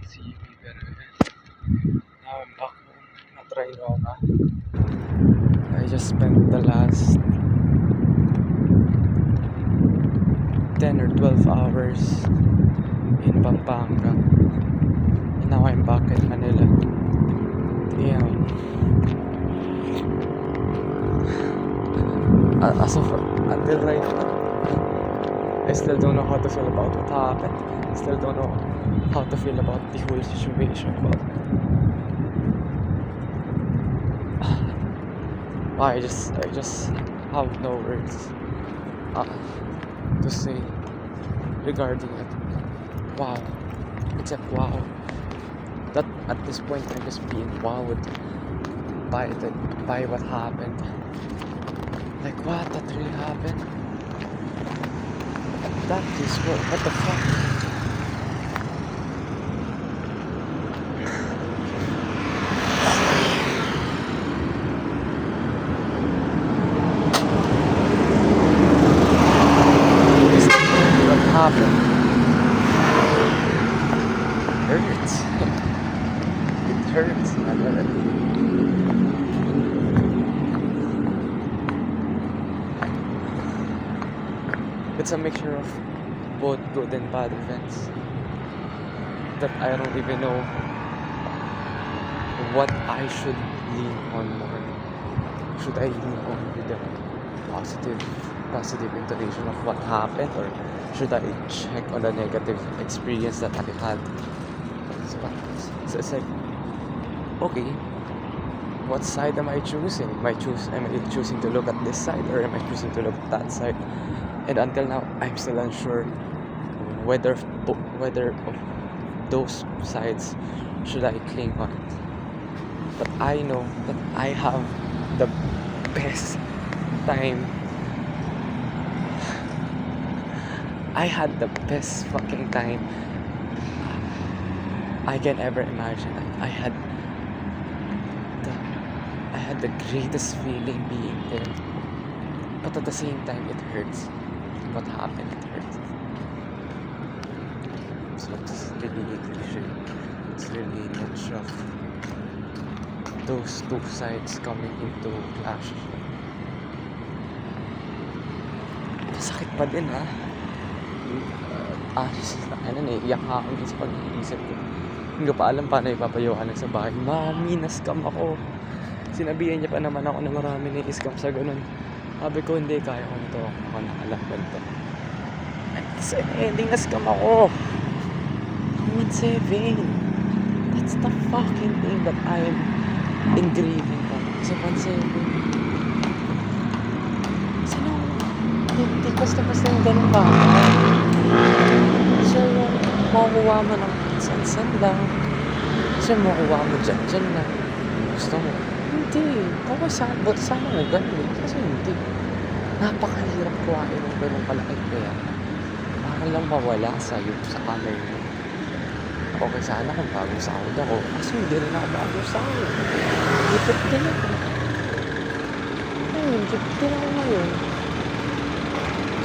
see me better. Now I'm back home. Na-try Roma. I just spent the last 10 or 12 hours in Pampanga. And now I'm back in Manila. Damn. As of until right now, I still don't know how to feel about what happened. I still don't know how to feel about the whole situation. But I just have no words to say regarding it. Wow. Except wow. That at this point I'm just being wowed by what happened. Like what? That really happened? That is what the fuck? What happened? It hurts. It hurts. It's a mixture of both good and bad events that I don't even know what I should lean on more. Should I lean on with the positive intonation of what happened, or should I check on the negative experience that I had? So it's like, okay, what side am I choosing? Am I choosing to look at this side, or am I choosing to look at that side? And until now, I'm still unsure whether of those sides should I cling on. But I know that I have the best time. I had the best fucking time I can ever imagine. I had the greatest feeling being there. But at the same time, it hurts. What happened, it hurts. So it's really cliche. It's really much of those two sides coming into clash. Masakit pa din ha. Iyak nga ako sa pag-iisip ko. Hindi ko pa alam paano ipapayuhan sa bahay. Mami, na-scam ako. Sinabihan niya pa naman ako na marami na-scam sa ganun. Sabi ko, hindi, kaya ko nito. Ako nakalaban to. Kasi ending na-scam ako. 1.7. That's the fucking thing that I'm engraving on. Kasi 1.7. Kasi nung hindi basta-basta yung ganun ba? So, makukuha mo ng san-san lang. Kasi makukuha mo dyan lang. Gusto mo? Hindi. Okay, sana mo ganun. Kasi hindi. Napakahirap kuhain ng ganun kalaki. Kaya, parang lang mawala sa'yo sa camera mo. Okay, sana kung bagong sahod ako. Kasi hindi rin ako bagong sahod. Gipit din ako. Gipit din ako ngayon.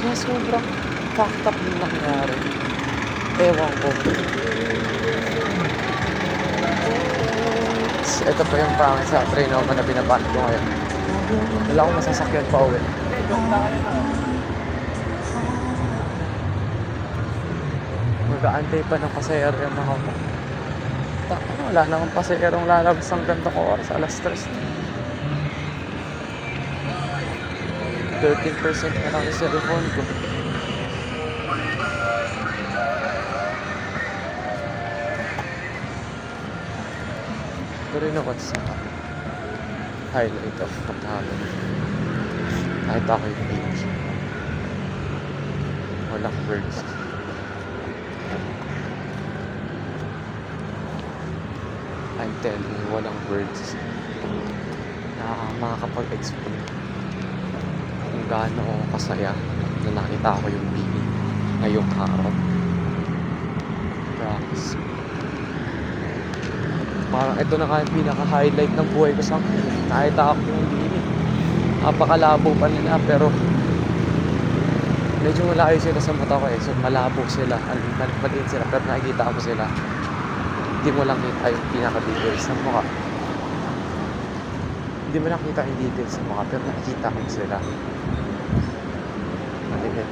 Kaya sobrang fucked up yung nangyari. Ewan ko. Ito pa yung pangit sa train naman na binabanat ko ngayon. Wala akong masasakyan pa uwi. Mag-aantay pa ng pasayero yung mga mo. Wala namang pasayerong lalabas ng gantong oras. Alas 3. 13% na lang yung cellphone ko. Pero yun what's highlight of what happened. Kahit ako yung page. Walang words. I'm telling you, walang words na makakapag-explain kung gaano ako kasaya na nakita ko yung Bini ngayong araw. Promise. Parang ito na kaya pinaka-highlight ng buhay ko sa akin. Nakita ako yung Bini. Napakalabo pa nila, pero medyo malayo sila sa mata ko eh. So malabo sila, maliit sila, pero nakikita ko sila. Hindi mo lang kita yung pinaka-details ng mukha. Hindi mo nakita yung details ng mukha, pero nakikita mo sila. Malimit.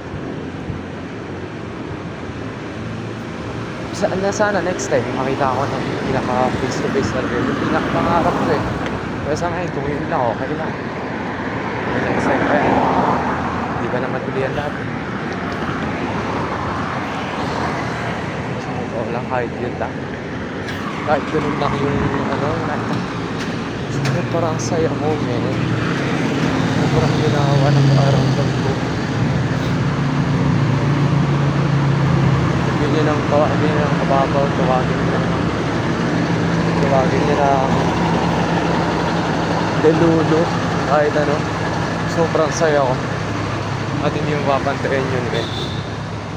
Sana next time makita ko ng pinaka face to face na real, yung pinaka pangarap ko eh. Pero sa ngayon, kung yun lang, okay lang. May next time pa yan. Hindi ba naman ulihan lahat eh. So, oo lang, kahit yun lang. Kahit ganun lang yung nakita. So, parang saya mo, men. Parang ginawa ng pakiramdam ko. Hindi nang kababaw, tawagin niya na delulu, kahit ano, sobrang saya ko. At hindi mo papantayin yun eh,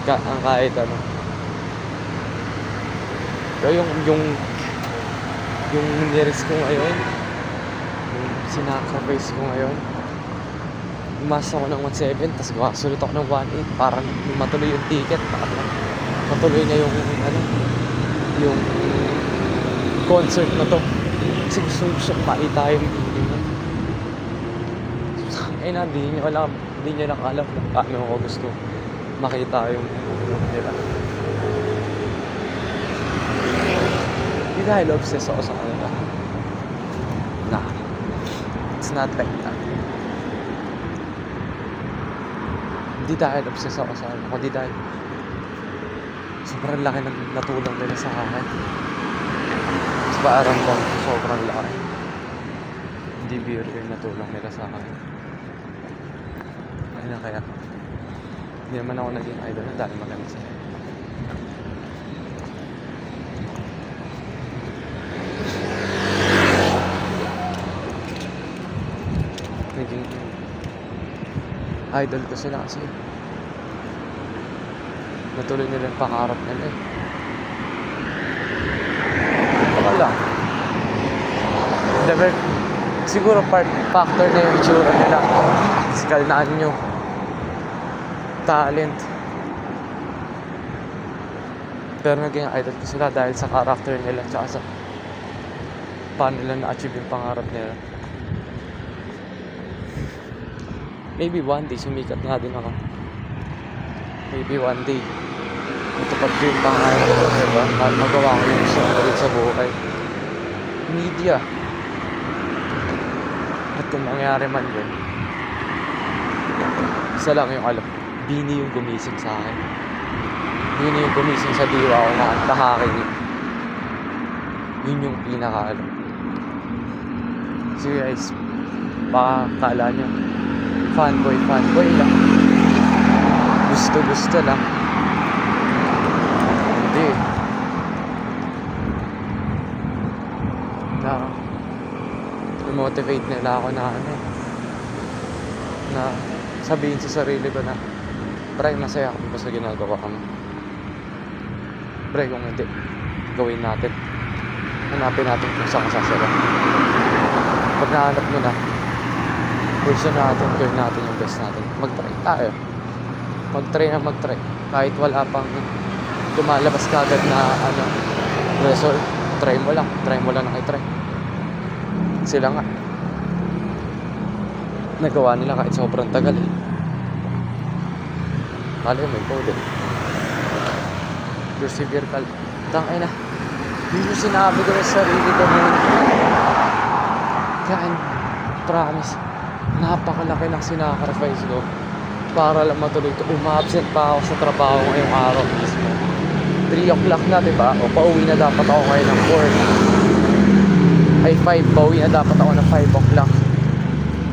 ang kahit ano. Pero yung niris ko ngayon, yung sinakrifice ko ngayon, umasa ako ng 1.7, tapos sulit ako ng 1.8 para matuloy yung ticket, matuloy na yung concert na to. Kasi gusto ko makita yung video na. Hindi nyo lang alam kung paano ako gusto makita yung nila. Hindi dahil obsessed ako sa kanila. Nah, it's not like that. Hindi dahil obsessed ako sa kanila, kundi dahil sobrang laki ng natulong nila sa akin. Sa pakiramdam ko, sobrang laki. Hindi biro yung natulong nila sa akin. Ayun na kaya. Hindi naman ako naging idol na dahil maganda sila. Naging idol ko sila kasi natuloy nila yung pangarap nila eh. Baka lang. Siguro factor na yung itsura nila. Physical na anyo. Talent. Pero naging idol ko sila dahil sa character nila tsaka sa paano nila na-achieve yung pangarap nila. Maybe one day sumikat nga din ako. Maybe one day matupad ko yung pangarap ko, diba? Magawa ko yung gusto ko ulit sa buhay. Media. At kung mangyari man yun, isa lang yung alam. Bini yung gumising sa akin. Bini yung gumising sa diwa ko na tahakin yun. Yun yung pinaka-alam. So guys, baka kala nyo fanboy lang. Gusto lang. Hindi. Motivate nila ako na na sabihin sa sarili ko na pre, masaya ako basta ginagawa ka mo. Pre, kung hindi, gawin natin. Hanapin natin kung saan ka sasara. Pag nahanap mo na, version natin, gawin natin yung best natin. Mag-try tayo. Mag-try. Kahit wala pang lumalabas kagad na result, try mo lang na i-try. Sila nga nagawa nila kahit sobrang tagal eh. Kala may code eh. Persevere ka. Tangay na. Yun yung sinabi ko sa sarili ko ngayon. Kaya promise, napakalaki ng sinacrifice ko para lang matuloy ko. Uma-absent pa ako sa trabaho ngayong araw mismo. 3 o'clock na, diba? O pauwi na dapat ako ngayon ng 4. Ay 5, pauwi na dapat ako ng 5 o'clock.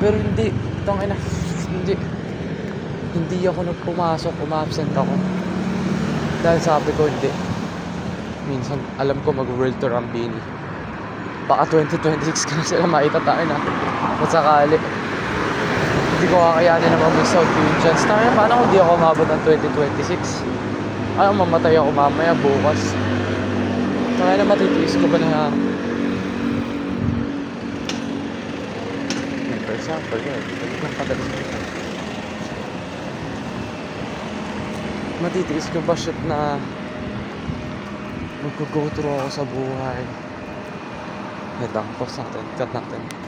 Pero hindi, tangina, hindi ako nagpumasok, uma-absent ako. Dahil sabi ko hindi. Minsan, alam ko mag-world tour ang Bini. Baka 2026 ka na sila maitatain na. Kung sakali. Hindi ko kakayanin naman may South Indians. Tangina, paano kung di ako umabot ng 2026? Ano, mamatay ako mamaya, bukas. Tangina, matitiis ko ba na for example, yun, matitiis ko ba shit na Maggo-go through ako sa buhay. Head lang, pause natin, cut natin.